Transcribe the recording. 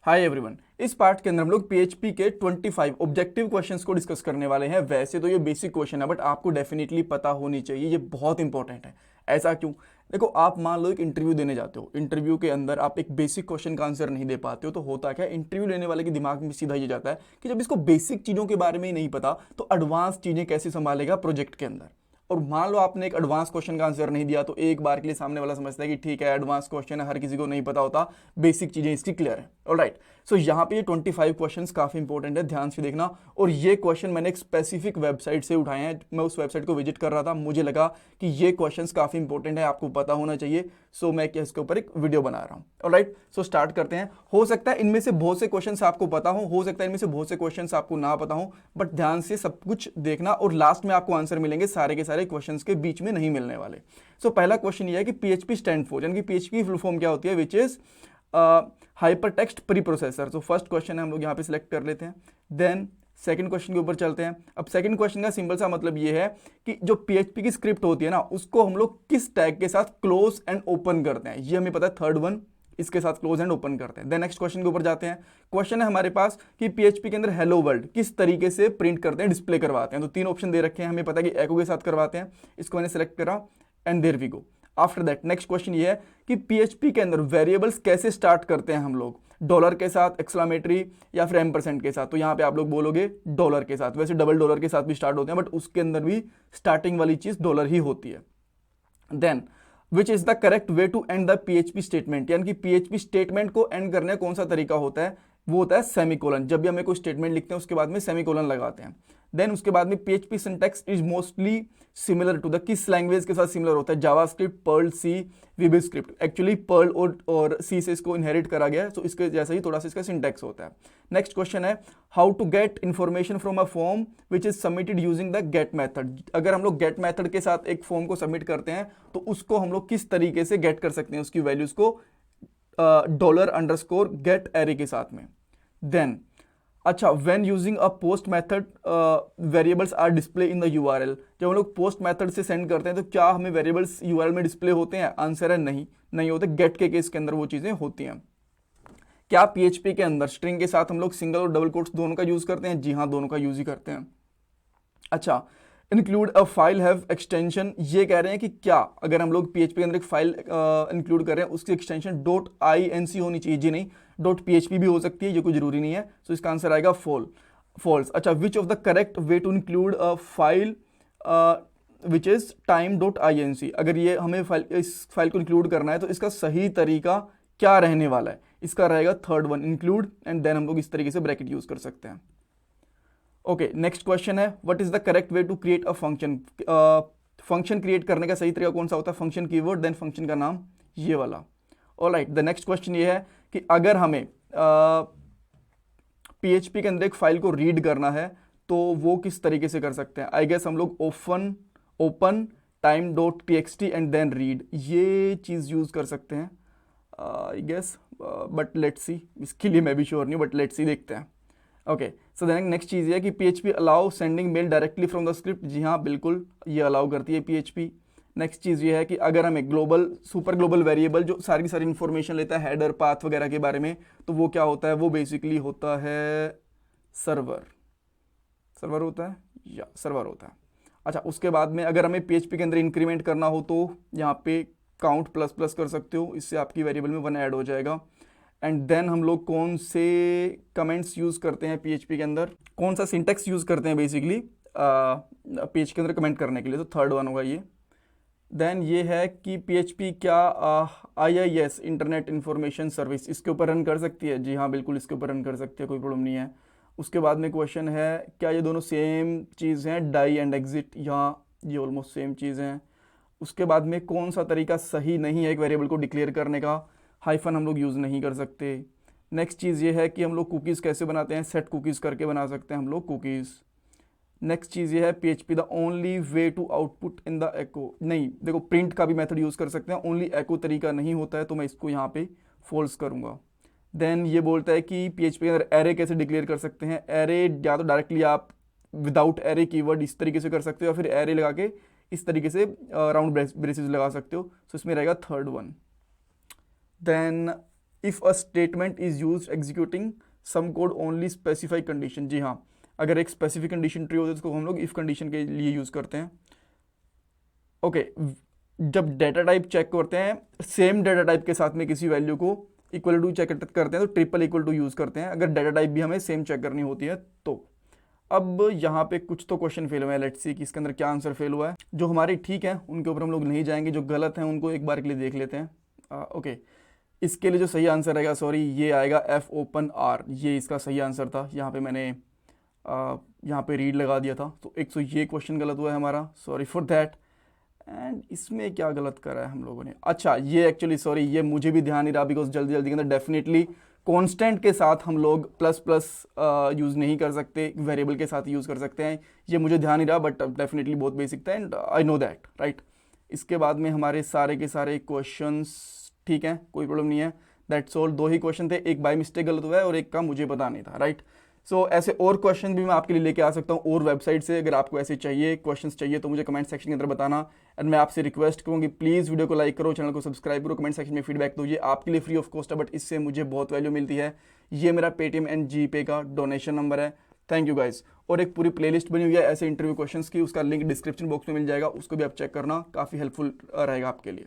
Hi everyone. इस part के अंदर हम लोग पीएचपी के 25 ऑब्जेक्टिव क्वेश्चंस को डिस्कस करने वाले हैं। वैसे तो ये बेसिक क्वेश्चन है बट आपको डेफिनेटली पता होनी चाहिए, ये बहुत इंपॉर्टेंट है। ऐसा क्यों? देखो, आप मान लो एक इंटरव्यू देने जाते हो, इंटरव्यू के अंदर आप एक बेसिक क्वेश्चन का आंसर नहीं दे पाते हो तो होता क्या है, इंटरव्यू लेने वाले के दिमाग में सीधा ये जाता है कि जब इसको बेसिक चीज़ों के बारे में ही नहीं पता तो एडवांस चीज़ें कैसे संभालेगा प्रोजेक्ट के अंदर। और मान लो आपने एक एडवांस क्वेश्चन का आंसर नहीं दिया तो एक बार के लिए सामने वाला समझता है कि ठीक है, एडवांस क्वेश्चन है, हर किसी को नहीं पता होता, बेसिक चीजें इसकी क्लियर है। ऑलराइट, सो यहाँ पे ये 25 क्वेश्चंस काफी इंपॉर्टेंट है, ध्यान से देखना। और ये क्वेश्चन मैंने एक स्पेसिफिक वेबसाइट से उठाए हैं, मैं उस वेबसाइट को विजिट कर रहा था, मुझे लगा कि ये क्वेश्चंस काफी इंपॉर्टेंट है, आपको पता होना चाहिए, सो मैं क्या इसके ऊपर एक वीडियो बना रहा हूँ। ऑलराइट, सो स्टार्ट करते हैं। हो सकता है इनमें से बहुत से क्वेश्चंस आपको पता हो सकता है इनमें से बहुत से क्वेश्चंस आपको ना पता हो, बट ध्यान से सब कुछ देखना और लास्ट में आपको आंसर मिलेंगे, सारे के सारे क्वेश्चंस के बीच में नहीं मिलने वाले। सो पहला क्वेश्चन ये है कि पीएचपी स्टैंड फॉर, यानी कि पीएचपी की फुल फॉर्म क्या होती है, which is hyper text pre processor. तो फर्स्ट क्वेश्चन है, हम लोग यहाँ पे सिलेक्ट कर लेते हैं। देन सेकंड क्वेश्चन के ऊपर चलते हैं। अब सेकंड क्वेश्चन का सिंपल सा मतलब ये है कि जो पीएचपी की स्क्रिप्ट होती है ना, उसको हम लोग किस टैग के साथ क्लोज एंड ओपन करते हैं, ये हमें पता है। थर्ड वन, इसके साथ क्लोज एंड ओपन करते हैं। देन नेक्स्ट क्वेश्चन के ऊपर जाते हैं। क्वेश्चन है हमारे पास कि पीएचपी के अंदर हेलो वर्ल्ड किस तरीके से प्रिंट करते हैं, डिस्प्ले करवाते हैं। तो तीन ऑप्शन दे रखे हैं, हमें पता है कि एको के साथ करवाते हैं, इसको मैंने सेलेक्ट करा and there we go. After that next question ये है कि पीएचपी के अंदर वेरिएबल्स कैसे स्टार्ट करते हैं हम लोग, डॉलर के साथ, एक्सक्लामेटरी या फिर एम्परसेंट के साथ। तो यहाँ पे आप लोग बोलोगे डॉलर के साथ, वैसे डबल डॉलर के साथ भी स्टार्ट होते हैं बट उसके अंदर भी स्टार्टिंग वाली चीज डॉलर ही होती है। Then which is the correct way to end the PHP statement, यानी कि पीएचपी स्टेटमेंट को एंड करने का कौन सा तरीका होता है, वो होता है सेमीकोलन। जब भी हमें कोई स्टेटमेंट लिखते हैं उसके बाद में सेमीकोलन लगाते हैं। देन उसके बाद में PHP syntax is mostly similar to the, किस लैंग्वेज के साथ सिमिलर होता है, JavaScript, Perl, C, VB script. Actually Perl और सी से इसको इनहेरिट करा गया है, तो इसके जैसा ही थोड़ा सा इसका सिंटैक्स होता है। नेक्स्ट क्वेश्चन है how to get information from a form which is submitted using the get method. अगर हम लोग गेट मेथड के साथ एक फॉर्म को सबमिट करते हैं तो उसको हम लोग किस तरीके से गेट कर सकते हैं, उसकी वैल्यूज को $_गेट एरे के साथ में। देन अच्छा, when using a post method variables are display in the URL. जब हम लोग पोस्ट मेथड से सेंड करते हैं तो क्या हमें वेरिएबल्स यूआरएल में डिस्प्ले होते हैं? आंसर है नहीं, नहीं होते। गेट के केस के अंदर वो चीजें होती हैं। क्या पीएचपी के अंदर स्ट्रिंग के साथ हम लोग सिंगल और डबल कोट्स दोनों का यूज करते हैं? जी हाँ, दोनों का यूज ही करते हैं। अच्छा, include a file have extension, ये कह रहे हैं कि क्या अगर हम लोग पीएचपी के अंदर एक फाइल इंक्लूड कर रहे हैं उसकी एक्सटेंशन .inc होनी चाहिए? जी नहीं, .php भी हो सकती है, ये कोई जरूरी नहीं है। तो इसका आंसर आएगा फॉल्स। अच्छा, which of the correct way to include a file which is time.inc, अगर ये हमें इस फाइल को इंक्लूड करना है तो इसका सही तरीका क्या रहने वाला है? इसका रहेगा third one, include, and then हम लोग इस तरीके से ब्रैकेट यूज कर सकते हैं। ओके, नेक्स्ट क्वेश्चन है what is the correct way to create a function. Function create करने का सही तरीका कौन सा होता है? फंक्शन कीवर्ड देन फंक्शन का नाम, ये वाला। ऑलराइट, द नेक्स्ट क्वेश्चन ये है कि अगर हमें पीएचपी के अंदर एक फाइल को रीड करना है तो वो किस तरीके से कर सकते हैं? आई गेस हम लोग open time.txt and then read, ये चीज यूज कर सकते हैं I guess, but let's see, इसके लिए मैं भी श्योर नहीं, बट लेट्स सी, देखते हैं। ओके, सो देन नेक्स्ट चीज़ ये है कि PHP allow sending mail directly from the script. जी हाँ, बिल्कुल ये अलाउ करती है पीएचपी। नेक्स्ट चीज़ ये है कि अगर हमें ग्लोबल, सुपर ग्लोबल वेरिएबल जो सारी की सारी इन्फॉर्मेशन लेता है हेडर, पाथ वगैरह के बारे में, तो वो क्या होता है? वो बेसिकली होता है सर्वर होता है या सर्वर होता है। अच्छा, उसके बाद में अगर हमें पीएचपी के अंदर इंक्रीमेंट करना हो तो यहाँ पे काउंट ++ कर सकते हो, इससे आपकी वेरिएबल में 1 ऐड हो जाएगा। एंड देन हम लोग कौन से कमेंट्स यूज़ करते हैं पीएचपी के अंदर, कौन सा सिंटेक्स यूज़ करते हैं बेसिकली पेज के अंदर कमेंट करने के लिए? तो थर्ड वन होगा ये। देन ये है कि पीएचपी क्या IIS इंटरनेट इंफॉर्मेशन सर्विस इसके ऊपर रन कर सकती है? जी हाँ, बिल्कुल इसके ऊपर रन कर सकती है, कोई प्रॉब्लम नहीं है। उसके बाद में क्वेश्चन है क्या ये दोनों सेम चीज़ हैं, डाई एंड एग्जिट? यहाँ ये ऑलमोस्ट सेम चीज़ हैं। उसके बाद में कौन सा तरीका सही नहीं है एक वेरिएबल को डिक्लेयर करने का? हाइफन हम लोग यूज़ नहीं कर सकते। नेक्स्ट चीज़ ये है कि हम लोग कुकीज़ कैसे बनाते हैं? सेट कुकीज़ करके बना सकते हैं हम लोग कुकीज़। नेक्स्ट चीज़ ये है PHP the only way to output in the echo, नहीं देखो, प्रिंट का भी मेथड यूज़ कर सकते हैं, ओनली एको तरीका नहीं होता है, तो मैं इसको यहाँ पे फॉल्स करूँगा। देन ये बोलता है कि पीएचपी के अंदर एरे कैसे डिक्लेयर कर सकते हैं? एरे या तो डायरेक्टली आप विदाउट एरे कीवर्ड इस तरीके से कर सकते हो या फिर एरे लगा के इस तरीके से राउंड ब्रेसेस लगा सकते हो। सो इसमें रहेगा third one. Then if a statement is use executing some code only specify condition. जी हाँ, अगर एक स्पेसिफिक कंडीशन ट्रू होती है उसको हम लोग इफ़ कंडीशन के लिए यूज़ करते हैं। ओके, जब डेटा टाइप चेक करते हैं सेम डेटा टाइप के साथ में किसी वैल्यू को इक्वल टू चेक करते हैं तो ट्रिपल इक्वल टू यूज़ करते हैं, अगर डेटा टाइप भी हमें सेम चेक करनी होती है तो। अब यहाँ पे कुछ तो क्वेश्चन फेल हुए हैं, लेट्स सी कि इसके अंदर क्या आंसर फेल हुआ है। जो हमारे ठीक है उनके ऊपर हम लोग नहीं जाएंगे, जो गलत हैं उनको एक बार के लिए देख लेते हैं। ओके, इसके लिए जो सही आंसर रहेगा, सॉरी, ये आएगा एफ ओपन आर, ये इसका सही आंसर था। यहाँ पे मैंने यहाँ पे रीड लगा दिया था, तो एक तो ये क्वेश्चन गलत हुआ है हमारा, सॉरी फॉर दैट। एंड इसमें क्या गलत करा है हम लोगों ने, अच्छा ये एक्चुअली सॉरी ये मुझे भी ध्यान नहीं रहा, बिकॉज जल्दी जल्दी के अंदर डेफिनेटली कांस्टेंट के साथ हम लोग प्लस प्लस यूज़ नहीं कर सकते, वेरिएबल के साथ यूज़ कर सकते हैं, ये मुझे ध्यान नहीं रहा, बट डेफिनेटली बहुत बेसिक था and I know that, right. इसके बाद में हमारे सारे के सारे क्वेश्चंस ठीक हैं, कोई प्रॉब्लम नहीं है, दैट्स ऑल। 2 ही क्वेश्चन थे, एक बाय मिस्टेक गलत हुआ है और एक का मुझे पता नहीं था, राइट। सो ऐसे और क्वेश्चन भी मैं आपके लिए लेके आ सकता हूँ और वेबसाइट से, अगर आपको ऐसे चाहिए क्वेश्चंस चाहिए तो मुझे कमेंट सेक्शन के अंदर बताना। एंड मैं आपसे रिक्वेस्ट करूँगी प्लीज़ वीडियो को लाइक करो, चैनल को सब्सक्राइब करो, कमेंट सेक्शन में फीडबैक दो, ये आपके लिए फ्री ऑफ कॉस्ट है, बट इससे मुझे बहुत वैल्यू मिलती है। ये मेरा पेटीएम एंड जीपे का डोनेशन नंबर है। Thank you guys. और एक पूरी प्लेलिस्ट बनी हुई है ऐसे इंटरव्यू क्वेश्चंस की, उसका लिंक डिस्क्रिप्शन बॉक्स में मिल जाएगा, उसको भी आप चेक करना, काफ़ी हेल्पफुल रहेगा आपके लिए।